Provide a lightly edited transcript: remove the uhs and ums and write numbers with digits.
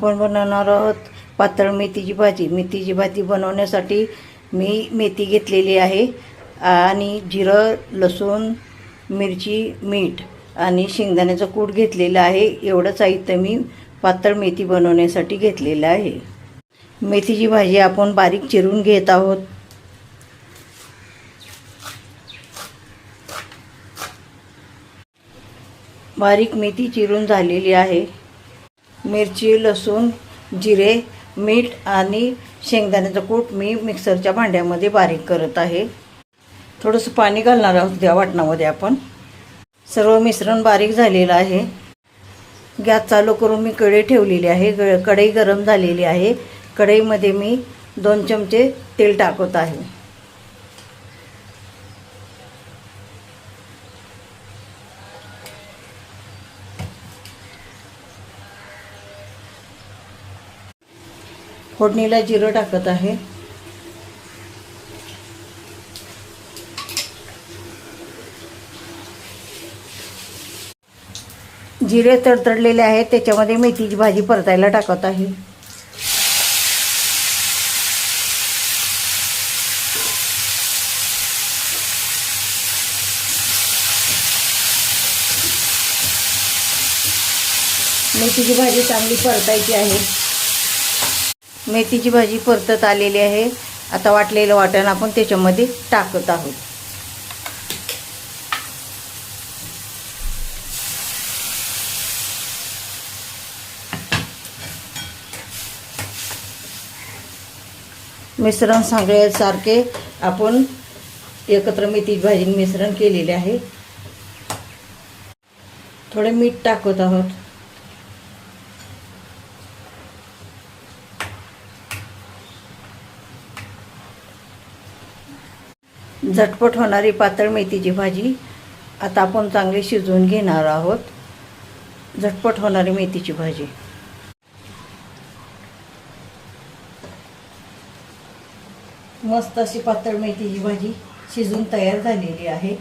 आपण बनवणार आहोत पातळ मेथीची भाजी। मेथीची भाजी बनवण्यासाठी मी मेथी घेतलेली आहे आणि जिरं, लसूण, मिरची, मीठ आणि शेंगदाण्याचं कूट घेतलेलं आहे। एवढं साहित्य मी पातळ मेथी बनवण्यासाठी घेतलेलं आहे। मेथीची भाजी आपण बारीक चिरून घेत आहोत। बारीक मेथी चिरून झालेली आहे। मिरची, लसूण, जिरे, मीठ आणि शेंगदाण्याचं कूट मी मिक्सरच्या भांड्यामध्ये बारीक करत आहे। थोडंसं पाणी घालणार आहोत त्या वाटणामध्ये आपण। सर्व मिश्रण बारीक झालेलं आहे। गॅस चालू करून मी कढई ठेवलेली आहे। कढई गरम झालेली आहे। कढईमध्ये मी 2 चमचे तेल टाकत आहे। फोडणीला जिरं टाकत आहे। जिरे तडतडलेले आहेत, त्याच्यामध्ये मेथीची भाजी परतायला टाकत आहे। मेथीची भाजी चांगली परतायची आहे। मेथीची भाजी परतत आलेली आहे। आता वाटलेलं वाटण आपण त्याच्यामध्ये टाकत आहोत। मिश्रण सगळ्यासारखे आपण एकत्र मेथीची भाजी मिश्रण केलेले आहे। थोडे मीठ टाकत आहोत। झटपट होणारी पातळ मेथीची भाजी आता आपण चांगली शिजवून घेणार आहोत। झटपट होणारी मेथीची भाजी। मस्त अशी पातळ मेथीची भाजी शिजून तयार झालेली आहे।